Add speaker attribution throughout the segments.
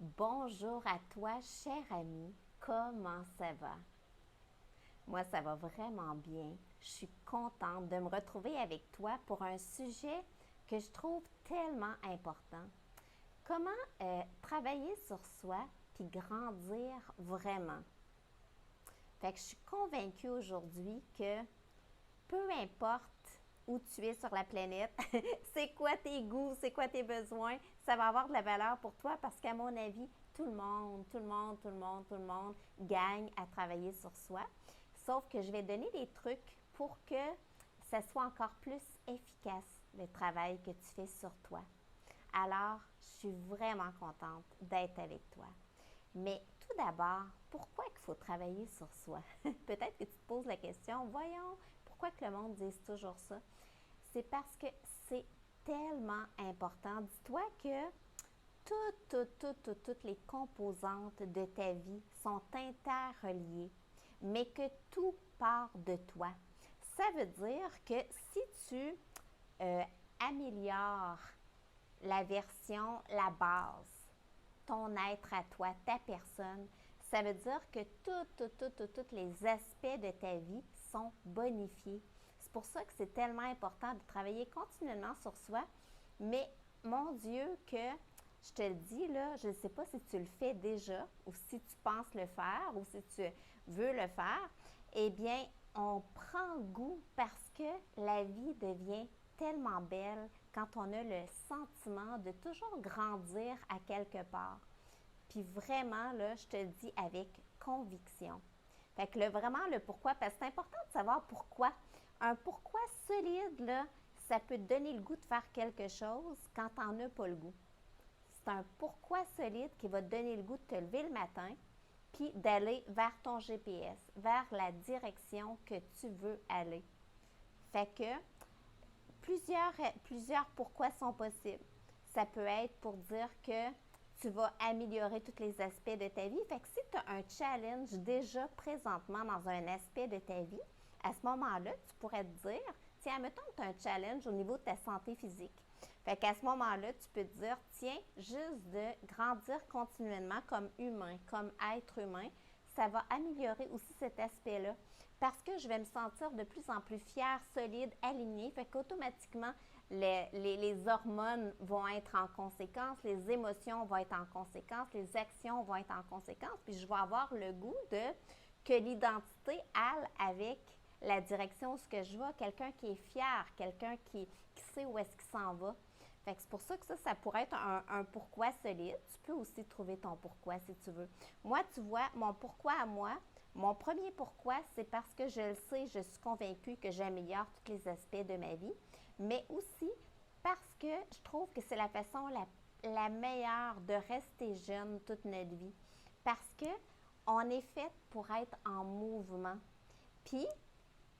Speaker 1: Bonjour à toi, cher ami. Comment ça va? Moi, ça va vraiment bien. Je suis contente de me retrouver avec toi pour un sujet que je trouve tellement important. Comment travailler sur soi puis grandir vraiment? Fait que je suis convaincue aujourd'hui que peu importe où tu es sur la planète, c'est quoi tes goûts, c'est quoi tes besoins, ça va avoir de la valeur pour toi parce qu'à mon avis, tout le monde gagne à travailler sur soi. Sauf que je vais donner des trucs pour que ça soit encore plus efficace, le travail que tu fais sur toi. Alors, je suis vraiment contente d'être avec toi. Mais tout d'abord, pourquoi il faut travailler sur soi? Peut-être que tu te poses la question, voyons, pourquoi que le monde dise toujours ça? C'est parce que c'est tellement important. Dis-toi que toutes les composantes de ta vie sont interreliées, mais que tout part de toi. Ça veut dire que si tu euh, améliores la version, la base, ton être à toi, ta personne, ça veut dire que tous les aspects de ta vie sont bonifiés. C'est pour ça que c'est tellement important de travailler continuellement sur soi. Mais mon Dieu, que je te le dis, là, je ne sais pas si tu le fais déjà ou si tu penses le faire ou si tu veux le faire, eh bien, on prend goût parce que la vie devient tellement belle quand on a le sentiment de toujours grandir à quelque part. Puis vraiment, là, je te le dis avec conviction. Fait que vraiment, le pourquoi, parce que c'est important de savoir pourquoi. Un pourquoi solide, là, ça peut te donner le goût de faire quelque chose quand t'en as pas le goût. C'est un pourquoi solide qui va te donner le goût de te lever le matin puis d'aller vers ton GPS, vers la direction que tu veux aller. Fait que plusieurs pourquoi sont possibles. Ça peut être pour dire que tu vas améliorer tous les aspects de ta vie. Fait que si tu as un challenge déjà présentement dans un aspect de ta vie, à ce moment-là, tu pourrais te dire, tiens, mettons que tu as un challenge au niveau de ta santé physique. Fait qu'à ce moment-là, tu peux te dire, tiens, juste de grandir continuellement comme humain, comme être humain, ça va améliorer aussi cet aspect-là parce que je vais me sentir de plus en plus fière, solide, alignée. Fait qu'automatiquement, les hormones vont être en conséquence, les émotions vont être en conséquence, les actions vont être en conséquence, puis je vais avoir le goût de que l'identité aille avec la direction où ce que je vais, quelqu'un qui est fier, quelqu'un qui sait où est-ce qu'il s'en va. Fait que c'est pour ça que ça pourrait être un pourquoi solide. Tu peux aussi trouver ton pourquoi si tu veux. Moi, tu vois, mon pourquoi à moi, mon premier pourquoi, c'est parce que je le sais, je suis convaincue que j'améliore tous les aspects de ma vie, mais aussi parce que je trouve que c'est la façon la meilleure de rester jeune toute notre vie. Parce que on est fait pour être en mouvement. Puis,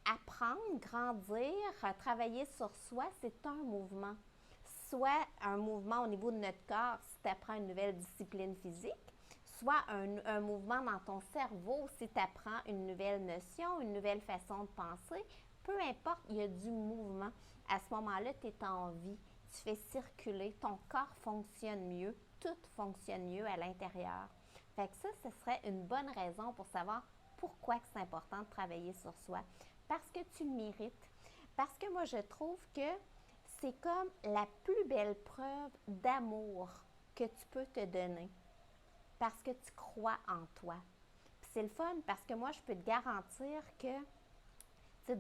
Speaker 1: apprendre, grandir, travailler sur soi, c'est un mouvement. Soit un mouvement au niveau de notre corps si tu apprends une nouvelle discipline physique, soit un mouvement dans ton cerveau si tu apprends une nouvelle notion, une nouvelle façon de penser. Peu importe, il y a du mouvement. À ce moment-là, tu es en vie, tu fais circuler, ton corps fonctionne mieux, tout fonctionne mieux à l'intérieur. Fait que ça, ce serait une bonne raison pour savoir pourquoi c'est important de travailler sur soi. Parce que tu le mérites. Parce que moi, je trouve que c'est comme la plus belle preuve d'amour que tu peux te donner. Parce que tu crois en toi. Puis c'est le fun parce que moi, je peux te garantir que tu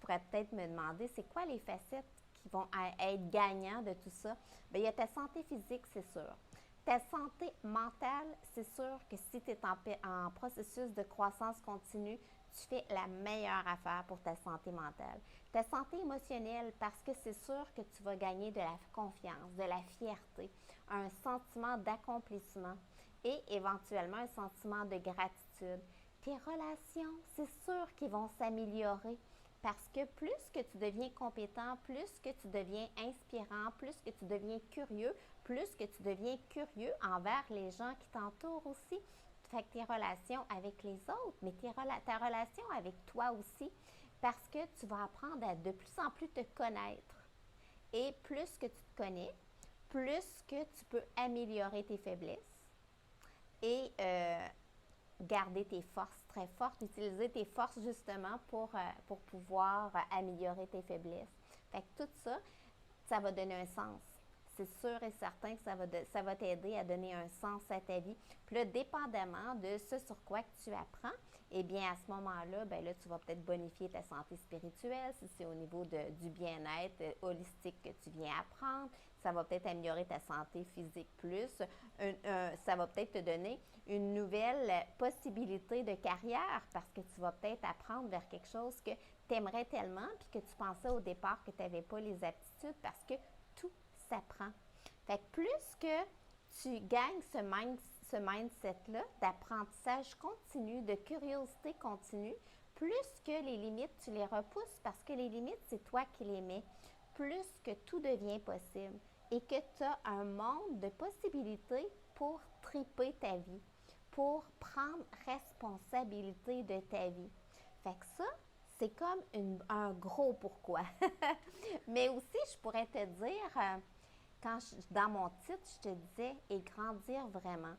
Speaker 1: pourrais peut-être me demander, c'est quoi les facettes qui vont être gagnants de tout ça? Bien, il y a ta santé physique, c'est sûr. Ta santé mentale, c'est sûr que si tu es en processus de croissance continue, tu fais la meilleure affaire pour ta santé mentale. Ta santé émotionnelle, parce que c'est sûr que tu vas gagner de la confiance, de la fierté, un sentiment d'accomplissement et éventuellement un sentiment de gratitude. Tes relations, c'est sûr qu'ils vont s'améliorer parce que plus que tu deviens compétent, plus que tu deviens inspirant, plus que tu deviens curieux, plus que tu deviens curieux envers les gens qui t'entourent aussi. Fait que tes relations avec les autres, mais ta relation avec toi aussi, parce que tu vas apprendre à de plus en plus te connaître. Et plus que tu te connais, plus que tu peux améliorer tes faiblesses et garder tes forces très fortes, utiliser tes forces justement pour pouvoir améliorer tes faiblesses. Fait que tout ça, ça va donner un sens. C'est sûr et certain que ça va t'aider à donner un sens à ta vie. Puis là, dépendamment de ce sur quoi que tu apprends, eh bien, à ce moment-là, ben là, tu vas peut-être bonifier ta santé spirituelle, si c'est au niveau du bien-être holistique que tu viens apprendre. Ça va peut-être améliorer ta santé physique plus. Ça va peut-être te donner une nouvelle possibilité de carrière parce que tu vas peut-être apprendre vers quelque chose que tu aimerais tellement puis que tu pensais au départ que tu n'avais pas les aptitudes parce que tout s'apprend. Fait que plus que tu gagnes ce mindset-là d'apprentissage continu, de curiosité continue, plus que les limites, tu les repousses parce que les limites, c'est toi qui les mets, plus que tout devient possible et que tu as un monde de possibilités pour triper ta vie, pour prendre responsabilité de ta vie. Fait que ça, c'est comme un gros pourquoi. Mais aussi, je pourrais te dire, dans mon titre, je te disais « Et grandir vraiment »,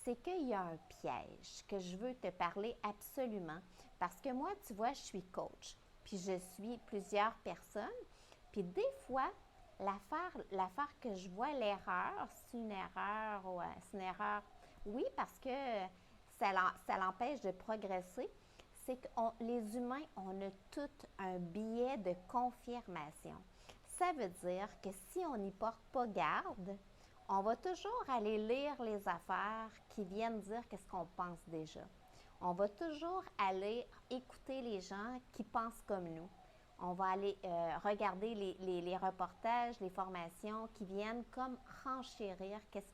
Speaker 1: c'est qu'il y a un piège que je veux te parler absolument. Parce que moi, tu vois, je suis coach, puis je suis plusieurs personnes. Puis des fois, l'affaire que je vois, l'erreur, c'est une erreur, ouais, c'est une erreur. Oui, parce que ça l'empêche de progresser. C'est que les humains, on a tout un biais de confirmation. Ça veut dire que si on n'y porte pas garde, on va toujours aller lire les affaires qui viennent dire qu'est-ce qu'on pense déjà. On va toujours aller écouter les gens qui pensent comme nous. On va aller regarder les reportages, les formations qui viennent comme renchérir qu'est-ce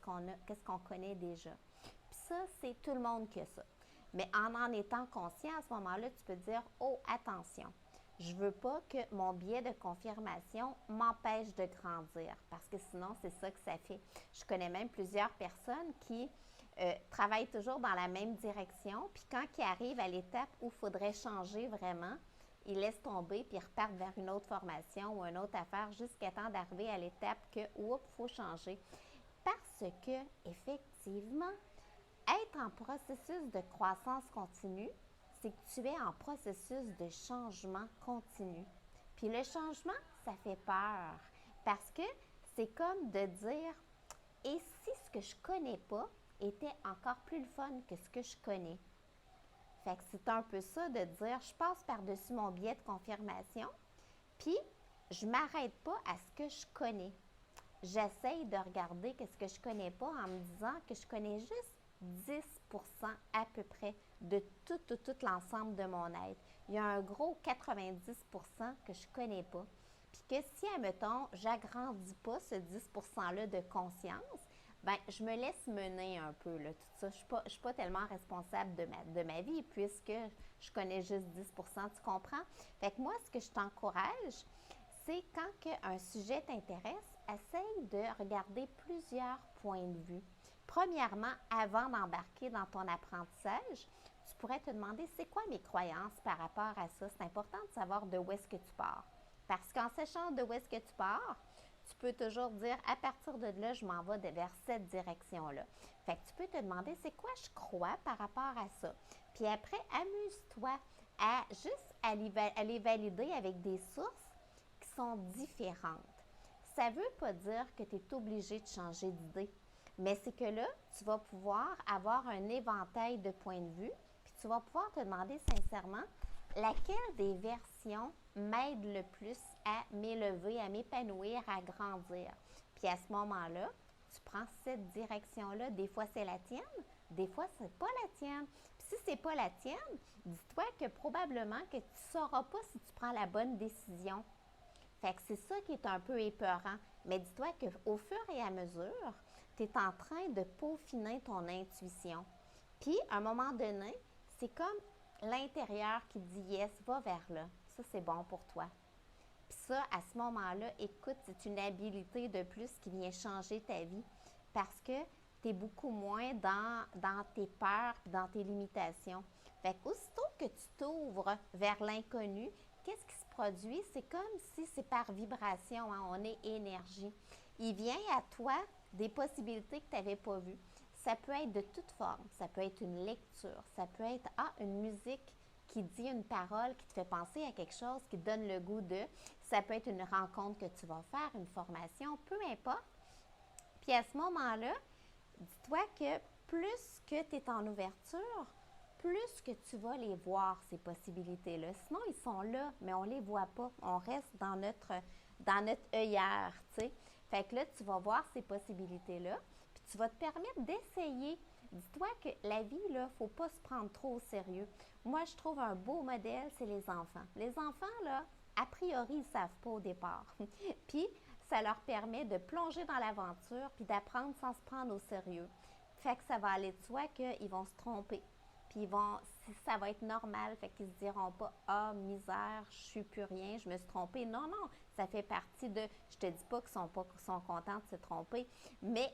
Speaker 1: qu'on connaît déjà. Puis ça, c'est tout le monde qui a ça. Mais en étant conscient, à ce moment-là, tu peux dire « Oh, attention, je ne veux pas que mon biais de confirmation m'empêche de grandir. » Parce que sinon, c'est ça que ça fait. Je connais même plusieurs personnes qui travaillent toujours dans la même direction, puis quand ils arrivent à l'étape où il faudrait changer vraiment, ils laissent tomber puis ils repartent vers une autre formation ou une autre affaire jusqu'à temps d'arriver à l'étape que, oups, il faut changer. Parce que, effectivement, être en processus de croissance continue, c'est que tu es en processus de changement continu. Puis le changement, ça fait peur parce que c'est comme de dire « Et si ce que je connais pas était encore plus le fun que ce que je connais? » Fait que c'est un peu ça de dire « Je passe par-dessus mon biais de confirmation, puis je ne m'arrête pas à ce que je connais. J'essaye de regarder ce que je connais pas en me disant que je connais juste 10% à peu près de tout l'ensemble de mon être. Il y a un gros 90% que je ne connais pas. Puis que si, admettons, j'agrandis pas ce 10%-là de conscience, ben je me laisse mener un peu, là, tout ça. Je ne suis pas tellement responsable de ma vie puisque je connais juste 10%, tu comprends? Fait que moi, ce que je t'encourage, c'est quand un sujet t'intéresse, essaye de regarder plusieurs points de vue. Premièrement, avant d'embarquer dans ton apprentissage, tu pourrais te demander c'est quoi mes croyances par rapport à ça. C'est important de savoir de où est-ce que tu pars. Parce qu'en sachant de où est-ce que tu pars, tu peux toujours dire à partir de là, je m'en vais vers cette direction-là. Fait que tu peux te demander c'est quoi je crois par rapport à ça. Puis après, amuse-toi à juste aller valider avec des sources qui sont différentes. Ça ne veut pas dire que tu es obligé de changer d'idée. Mais c'est que là, tu vas pouvoir avoir un éventail de points de vue, puis tu vas pouvoir te demander sincèrement laquelle des versions m'aide le plus à m'élever, à m'épanouir, à grandir. Puis à ce moment-là, tu prends cette direction-là. Des fois, c'est la tienne, des fois, c'est pas la tienne. Puis si c'est pas la tienne, dis-toi que probablement que tu ne sauras pas si tu prends la bonne décision. Fait que c'est ça qui est un peu épeurant. Mais dis-toi qu'au fur et à mesure, tu es en train de peaufiner ton intuition. Puis, à un moment donné, c'est comme l'intérieur qui dit « Yes, va vers là. Ça, c'est bon pour toi. » Puis ça, à ce moment-là, écoute, c'est une habilité de plus qui vient changer ta vie parce que tu es beaucoup moins dans tes peurs et dans tes limitations. Fait qu'aussitôt que tu t'ouvres vers l'inconnu, qu'est-ce qui se produit? C'est comme si c'est par vibration, hein, on est énergie. il vient à toi des possibilités que tu n'avais pas vues. Ça peut être de toute forme. Ça peut être une lecture. Ça peut être une musique qui dit une parole qui te fait penser à quelque chose, qui te donne le goût de. Ça peut être une rencontre que tu vas faire, une formation, peu importe. Puis à ce moment-là, dis-toi que plus que tu es en ouverture, plus que tu vas les voir, ces possibilités-là. Sinon, ils sont là, mais on ne les voit pas. On reste dans notre œillère, tu sais. Fait que là, tu vas voir ces possibilités-là, puis tu vas te permettre d'essayer. Dis-toi que la vie, là, il ne faut pas se prendre trop au sérieux. Moi, je trouve un beau modèle, c'est les enfants. Les enfants, là, a priori, ils ne savent pas au départ. Puis, ça leur permet de plonger dans l'aventure puis d'apprendre sans se prendre au sérieux. Fait que ça va aller de soi qu'ils vont se tromper. Puis ça va être normal, fait qu'ils se diront pas ah misère, je suis plus rien, je me suis trompée. Non non, ça fait partie de. Je te dis pas qu'ils sont contents de se tromper, mais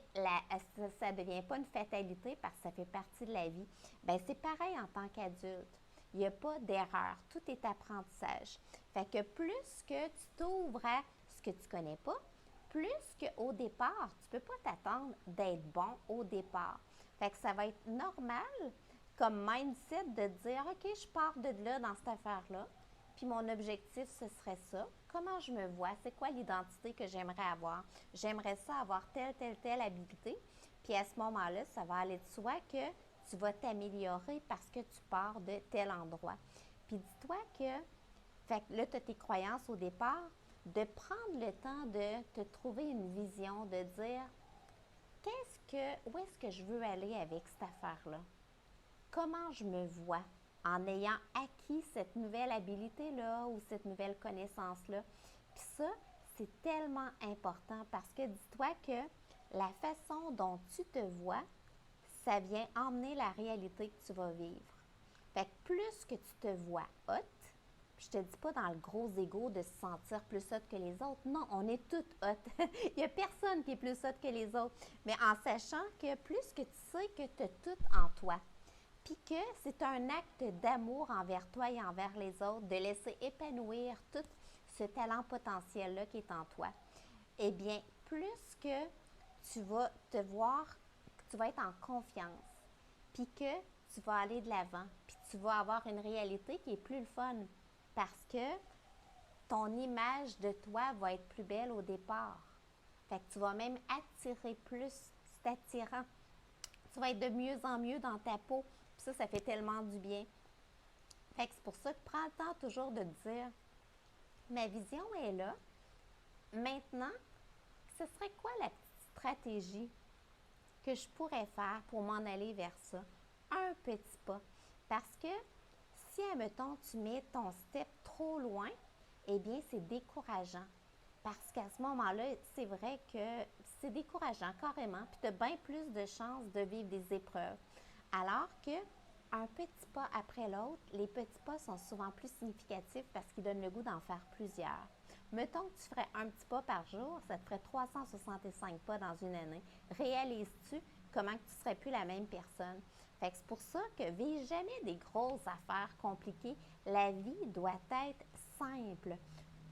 Speaker 1: ça devient pas une fatalité parce que ça fait partie de la vie. Ben c'est pareil en tant qu'adulte. Il n'y a pas d'erreur, tout est apprentissage. Fait que plus que tu t'ouvres à ce que tu connais pas, plus qu'au départ, tu peux pas t'attendre d'être bon au départ. Fait que ça va être normal comme mindset de dire, OK, je pars de là dans cette affaire-là, puis mon objectif, ce serait ça. Comment je me vois? C'est quoi l'identité que j'aimerais avoir? J'aimerais ça avoir telle habilité. Puis à ce moment-là, ça va aller de soi que tu vas t'améliorer parce que tu pars de tel endroit. Puis dis-toi que, fait que là, tu as tes croyances au départ, de prendre le temps de te trouver une vision, de dire, où est-ce que je veux aller avec cette affaire-là? Comment je me vois en ayant acquis cette nouvelle habilité-là ou cette nouvelle connaissance-là. Puis ça, c'est tellement important parce que dis-toi que la façon dont tu te vois, ça vient emmener la réalité que tu vas vivre. Fait que plus que tu te vois haute, je te dis pas dans le gros ego de se sentir plus haute que les autres. Non, on est toutes hautes. Il n'y a personne qui est plus haute que les autres. Mais en sachant que plus que tu sais que tu as tout en toi, puis que c'est un acte d'amour envers toi et envers les autres, de laisser épanouir tout ce talent potentiel-là qui est en toi, eh bien, plus que tu vas te voir, tu vas être en confiance, puis que tu vas aller de l'avant, puis tu vas avoir une réalité qui est plus le fun, parce que ton image de toi va être plus belle au départ. Fait que tu vas même attirer plus, c'est attirant. Tu vas être de mieux en mieux dans ta peau. Puis ça fait tellement du bien. Fait que c'est pour ça que prends le temps toujours de te dire, ma vision est là. Maintenant, ce serait quoi la petite stratégie que je pourrais faire pour m'en aller vers ça? Un petit pas. Parce que si, admettons, tu mets ton step trop loin, eh bien, c'est décourageant. Parce qu'à ce moment-là, c'est vrai que c'est décourageant carrément, puis tu as bien plus de chances de vivre des épreuves. Alors que un petit pas après l'autre, les petits pas sont souvent plus significatifs parce qu'ils donnent le goût d'en faire plusieurs. Mettons que tu ferais un petit pas par jour, ça te ferait 365 pas dans une année. Réalises-tu comment que tu ne serais plus la même personne? Fait que c'est pour ça que vis jamais des grosses affaires compliquées. La vie doit être simple.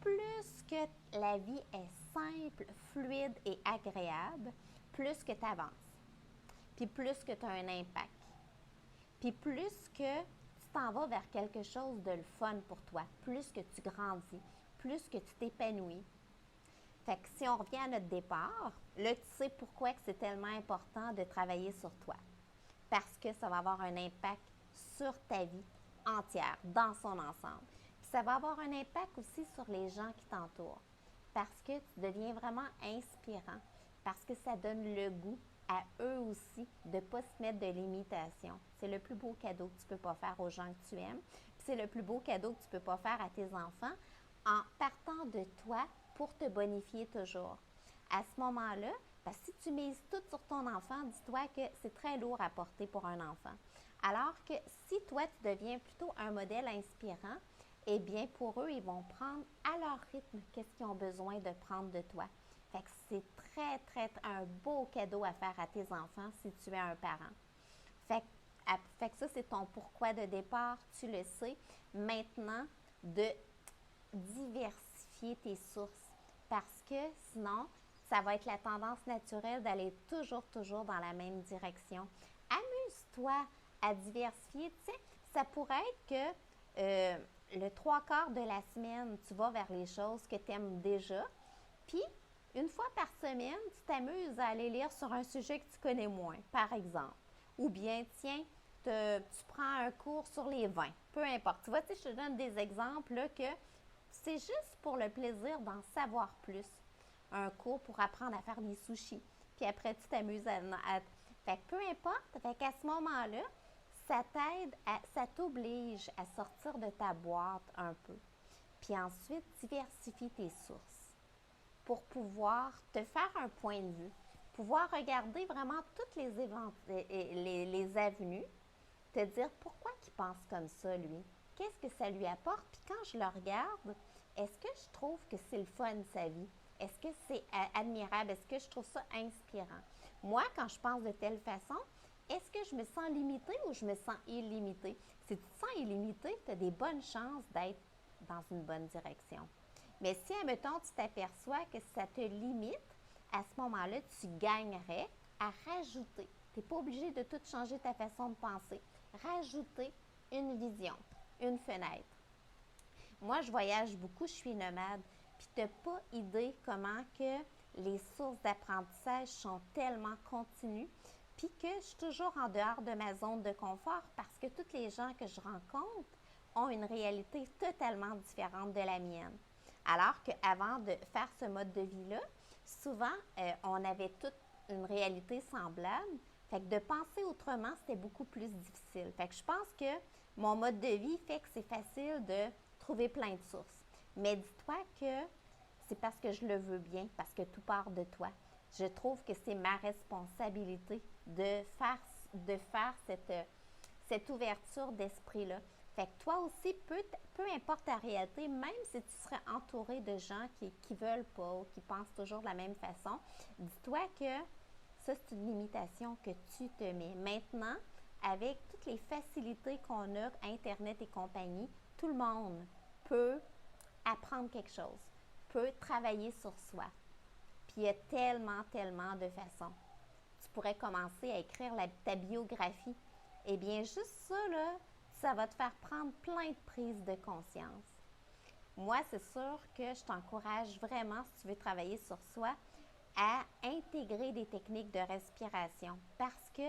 Speaker 1: Plus que la vie est simple, fluide et agréable, plus que tu avances. Puis plus que tu as un impact. Puis plus que tu t'en vas vers quelque chose de le fun pour toi, plus que tu grandis, plus que tu t'épanouis. Fait que si on revient à notre départ, là, tu sais pourquoi que c'est tellement important de travailler sur toi. Parce que ça va avoir un impact sur ta vie entière, dans son ensemble. Puis ça va avoir un impact aussi sur les gens qui t'entourent. Parce que tu deviens vraiment inspirant. Parce que ça donne le goût à eux aussi de ne pas se mettre de limitation. C'est le plus beau cadeau que tu peux pas faire aux gens que tu aimes. Puis c'est le plus beau cadeau que tu peux pas faire à tes enfants en partant de toi pour te bonifier toujours. À ce moment-là, parce que si tu mises tout sur ton enfant, dis-toi que c'est très lourd à porter pour un enfant. Alors que si toi, tu deviens plutôt un modèle inspirant, eh bien, pour eux, ils vont prendre à leur rythme qu'est-ce qu'ils ont besoin de prendre de toi. Fait que c'est très un beau cadeau à faire à tes enfants si tu es un parent. Fait que ça, c'est ton pourquoi de départ, tu le sais. Maintenant, de diversifier tes sources. Parce que sinon, Ça va être la tendance naturelle d'aller toujours dans la même direction. Amuse-toi à diversifier. Tu sais, ça pourrait être que le trois quarts de la semaine, tu vas vers les choses que tu aimes déjà. Puis, une fois par semaine, tu t'amuses à aller lire sur un sujet que tu connais moins, par exemple. Ou bien, tiens, tu prends un cours sur les vins, peu importe. Tu vois, tu sais, je te donne des exemples là, que c'est juste pour le plaisir d'en savoir plus. Un cours pour apprendre à faire des sushis. Puis après, tu t'amuses à fait que peu importe, fait qu'à ce moment-là, ça t'oblige à sortir de ta boîte un peu. Puis ensuite, diversifie tes sources pour pouvoir te faire un point de vue, pouvoir regarder vraiment toutes les avenues, te dire pourquoi il pense comme ça, lui. Qu'est-ce que ça lui apporte? Puis quand je le regarde, est-ce que je trouve que c'est le fun sa vie? Est-ce que c'est admirable? Est-ce que je trouve ça inspirant? Moi, quand je pense de telle façon, est-ce que je me sens limitée ou je me sens illimitée? Si tu te sens illimitée, tu as des bonnes chances d'être dans une bonne direction. Mais si, admettons, tu t'aperçois que ça te limite, à ce moment-là, tu gagnerais à rajouter. Tu n'es pas obligé de tout changer ta façon de penser. Rajouter une vision, une fenêtre. Moi, je voyage beaucoup, je suis nomade, puis tu n'as pas idée comment que les sources d'apprentissage sont tellement continues, puis que je suis toujours en dehors de ma zone de confort parce que tous les gens que je rencontre ont une réalité totalement différente de la mienne. Alors qu'avant de faire ce mode de vie-là, souvent, on avait toute une réalité semblable. Fait que de penser autrement, c'était beaucoup plus difficile. Fait que je pense que mon mode de vie fait que c'est facile de trouver plein de sources. Mais dis-toi que c'est parce que je le veux bien, parce que tout part de toi. Je trouve que c'est ma responsabilité de faire cette ouverture d'esprit-là. Fait que toi aussi, peu importe ta réalité, même si tu serais entouré de gens qui veulent pas ou qui pensent toujours de la même façon, dis-toi que ça, c'est une limitation que tu te mets. Maintenant, avec toutes les facilités qu'on a, Internet et compagnie, tout le monde peut apprendre quelque chose, peut travailler sur soi. Puis il y a tellement de façons. Tu pourrais commencer à écrire ta biographie. Eh bien, juste ça, là, ça va te faire prendre plein de prises de conscience. Moi, c'est sûr que je t'encourage vraiment, si tu veux travailler sur soi, à intégrer des techniques de respiration parce que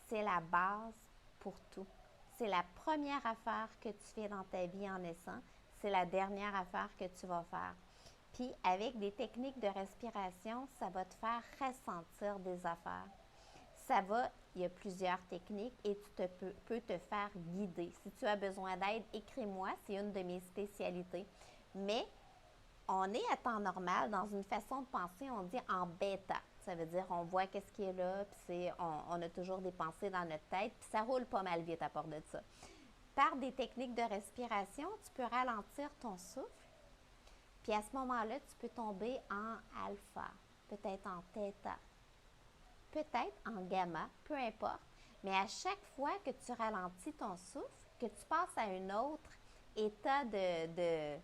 Speaker 1: c'est la base pour tout. C'est la première affaire que tu fais dans ta vie en naissant. C'est la dernière affaire que tu vas faire. Puis avec des techniques de respiration, ça va te faire ressentir des affaires. Il y a plusieurs techniques et tu peux te faire guider. Si tu as besoin d'aide, écris-moi, c'est une de mes spécialités. Mais on est à temps normal, dans une façon de penser, on dit en bêta. Ça veut dire on voit qu'est-ce qui est là, puis on a toujours des pensées dans notre tête, puis ça roule pas mal vite à part de ça. Par des techniques de respiration, tu peux ralentir ton souffle, puis à ce moment-là, tu peux tomber en alpha, peut-être en theta, peut-être en gamma, peu importe. Mais à chaque fois que tu ralentis ton souffle, que tu passes à un autre état de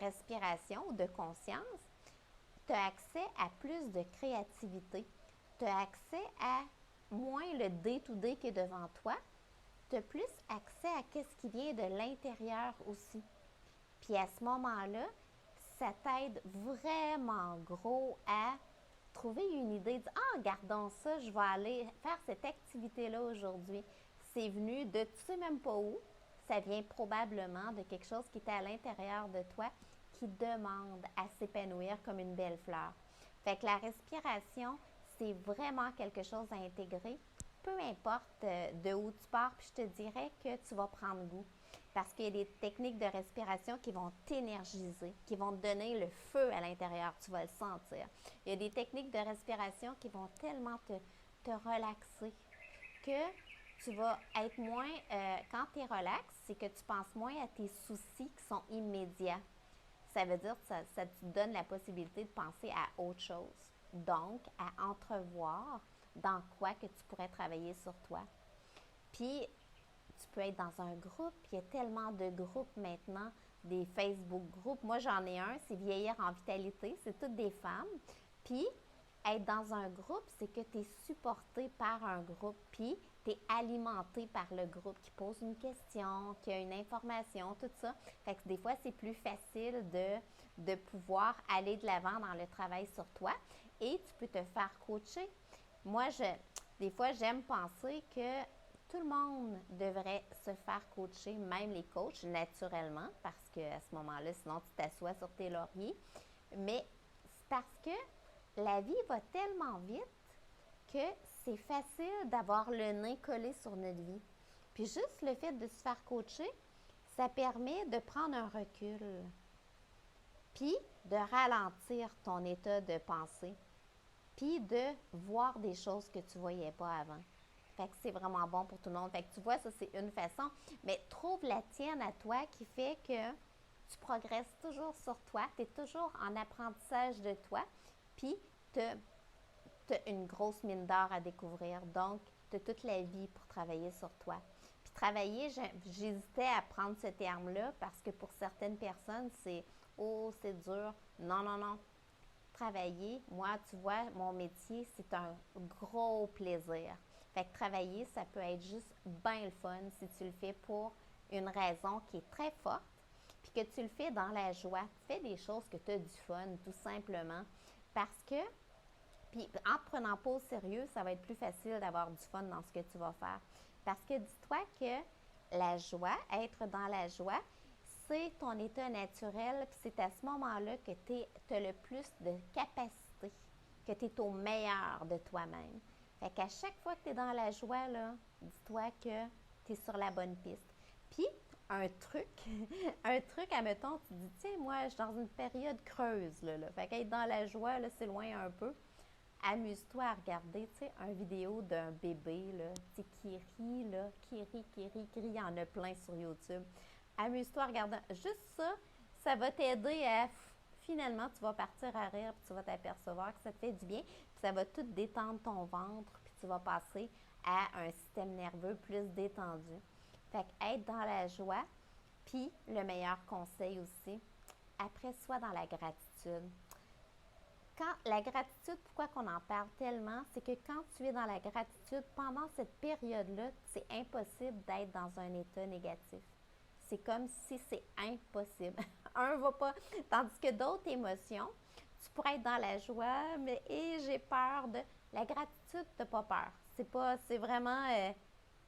Speaker 1: respiration ou de conscience, tu as accès à plus de créativité. Tu as accès à moins le day-to-day qui est devant toi. Tu as plus accès à ce qui vient de l'intérieur aussi. Puis à ce moment-là, ça t'aide vraiment gros à trouver une idée, de ah, gardons ça, je vais aller faire cette activité-là aujourd'hui. C'est venu de tu sais même pas où, ça vient probablement de quelque chose qui était à l'intérieur de toi qui demande à s'épanouir comme une belle fleur. Fait que la respiration, c'est vraiment quelque chose à intégrer, peu importe de où tu pars, puis je te dirais que tu vas prendre goût. Parce qu'il y a des techniques de respiration qui vont t'énergiser, qui vont te donner le feu à l'intérieur, tu vas le sentir. Il y a des techniques de respiration qui vont tellement te relaxer que tu vas être moins, quand tu es relax, c'est que tu penses moins à tes soucis qui sont immédiats. Ça veut dire que ça te donne la possibilité de penser à autre chose. Donc, à entrevoir dans quoi que tu pourrais travailler sur toi. Puis, tu peux être dans un groupe, il y a tellement de groupes maintenant des Facebook groupes. Moi, j'en ai un, c'est Vieillir en vitalité. C'est toutes des femmes. Puis, être dans un groupe, c'est que tu es supporté par un groupe. Puis, tu es alimenté par le groupe qui pose une question, qui a une information, tout ça. Fait que des fois, c'est plus facile de pouvoir aller de l'avant dans le travail sur toi et tu peux te faire coacher. Moi, des fois, j'aime penser que tout le monde devrait se faire coacher, même les coachs, naturellement, parce qu'à ce moment-là, sinon tu t'assois sur tes lauriers. Mais c'est parce que la vie va tellement vite que c'est facile d'avoir le nez collé sur notre vie. Puis juste le fait de se faire coacher, ça permet de prendre un recul, puis de ralentir ton état de pensée, puis de voir des choses que tu ne voyais pas avant. Fait que c'est vraiment bon pour tout le monde. Fait que tu vois, ça c'est une façon, mais trouve la tienne à toi qui fait que tu progresses toujours sur toi, tu es toujours en apprentissage de toi, puis tu as une grosse mine d'or à découvrir. Donc, tu as toute la vie pour travailler sur toi. Puis travailler, j'hésitais à prendre ce terme-là parce que pour certaines personnes, c'est « Oh, c'est dur ». Non, non, non. Travailler, moi, tu vois, mon métier, c'est un gros plaisir. Fait que travailler, ça peut être juste bien le fun si tu le fais pour une raison qui est très forte, puis que tu le fais dans la joie. Fais des choses que tu as du fun, tout simplement. Parce que, puis en te prenant pas au sérieux, ça va être plus facile d'avoir du fun dans ce que tu vas faire. Parce que dis-toi que la joie, être dans la joie, c'est ton état naturel, puis c'est à ce moment-là que tu as le plus de capacité, que tu es au meilleur de toi-même. Fait qu'à chaque fois que tu es dans la joie, là, dis-toi que tu es sur la bonne piste. Puis, un truc, admettons, tu dis, tiens, moi, je suis dans une période creuse, là. Fait qu'être dans la joie, là, c'est loin un peu. Amuse-toi à regarder, tu sais, une vidéo d'un bébé, là, tu sais, qui rit, là, qui rit, il y en a plein sur YouTube. Amuse-toi à regarder. Juste ça, ça va t'aider à, finalement, tu vas partir à rire, puis tu vas t'apercevoir que ça te fait du bien, puis ça va tout détendre ton ventre, puis tu vas passer à un système nerveux plus détendu. Fait qu'être dans la joie, puis le meilleur conseil aussi, après, sois dans la gratitude. Quand la gratitude, pourquoi qu'on en parle tellement, c'est que quand tu es dans la gratitude, pendant cette période-là, c'est impossible d'être dans un état négatif. C'est comme si c'est impossible. Un va pas. Tandis que d'autres émotions, tu pourrais être dans la joie, mais j'ai peur de. La gratitude, tu n'as pas peur. C'est vraiment,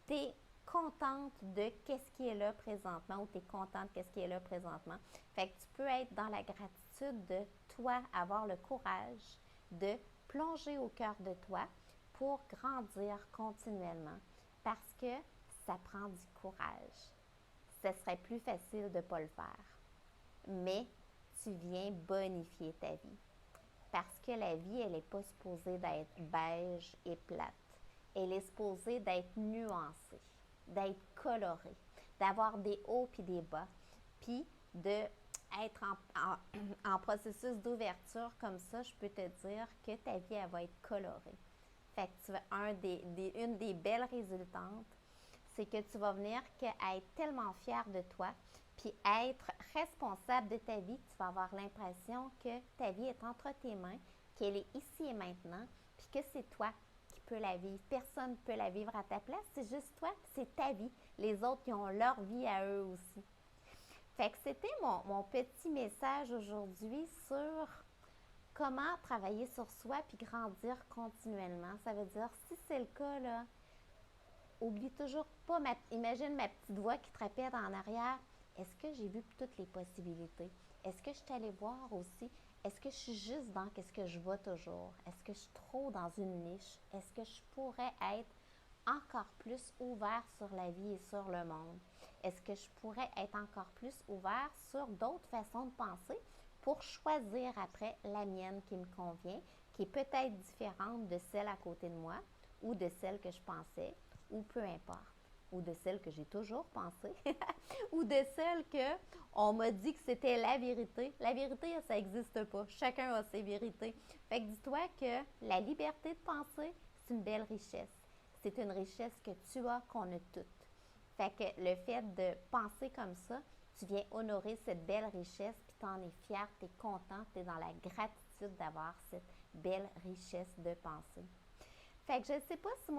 Speaker 1: tu es contente de qu'est-ce qui est là présentement ou tu es contente de qu'est-ce qui est là présentement. Fait que tu peux être dans la gratitude de toi, avoir le courage de plonger au cœur de toi pour grandir continuellement parce que ça prend du courage. Ce serait plus facile de ne pas le faire. Mais tu viens bonifier ta vie. Parce que la vie, elle n'est pas supposée d'être beige et plate. Elle est supposée d'être nuancée, d'être colorée, d'avoir des hauts puis des bas, puis d'être en processus d'ouverture comme ça, je peux te dire que ta vie, elle va être colorée. Fait que tu vas, une des belles résultantes, c'est que tu vas venir être tellement fière de toi, puis être responsable de ta vie, tu vas avoir l'impression que ta vie est entre tes mains, qu'elle est ici et maintenant, puis que c'est toi qui peux la vivre. Personne ne peut la vivre à ta place, c'est juste toi, c'est ta vie. Les autres, ils ont leur vie à eux aussi. Fait que c'était mon petit message aujourd'hui sur comment travailler sur soi puis grandir continuellement. Ça veut dire, si c'est le cas, là, oublie toujours pas, imagine ma petite voix qui te répète en arrière. Est-ce que j'ai vu toutes les possibilités? Est-ce que je suis allée voir aussi? Est-ce que je suis juste dans qu'est-ce que je vois toujours? Est-ce que je suis trop dans une niche? Est-ce que je pourrais être encore plus ouvert sur la vie et sur le monde? Est-ce que je pourrais être encore plus ouvert sur d'autres façons de penser pour choisir après la mienne qui me convient, qui est peut-être différente de celle à côté de moi ou de celle que je pensais, ou peu importe, ou de celle que j'ai toujours pensée, ou de celle que on m'a dit que c'était la vérité. La vérité, ça n'existe pas. Chacun a ses vérités. Fait que dis-toi que la liberté de penser, c'est une belle richesse. C'est une richesse que tu as, qu'on a toutes. Fait que le fait de penser comme ça, Tu viens honorer cette belle richesse, puis tu en es fière, tu es contente, tu es dans la gratitude d'avoir cette belle richesse de pensée. Fait que je ne sais pas si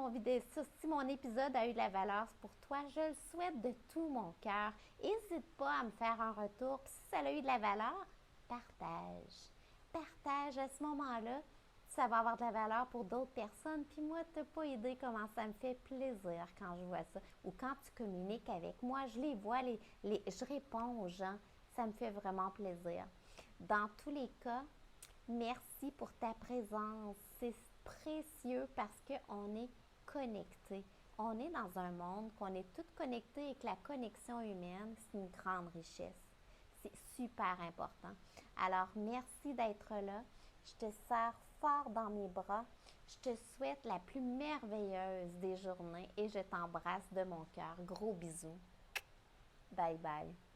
Speaker 1: si mon épisode a eu de la valeur pour toi. Je le souhaite de tout mon cœur. N'hésite pas à me faire un retour. Puis si ça a eu de la valeur, partage. Partage à ce moment-là. Ça va avoir de la valeur pour d'autres personnes. Puis moi, tu n'as pas idée comment ça me fait plaisir quand je vois ça. Ou quand tu communiques avec moi, je les vois, je réponds aux gens. Ça me fait vraiment plaisir. Dans tous les cas, merci pour ta présence. C'est précieux parce qu'on est connectés. On est dans un monde qu'on est toutes connectés et que la connexion humaine, c'est une grande richesse. C'est super important. Alors, merci d'être là. Je te serre fort dans mes bras. Je te souhaite la plus merveilleuse des journées et je t'embrasse de mon cœur. Gros bisous. Bye bye.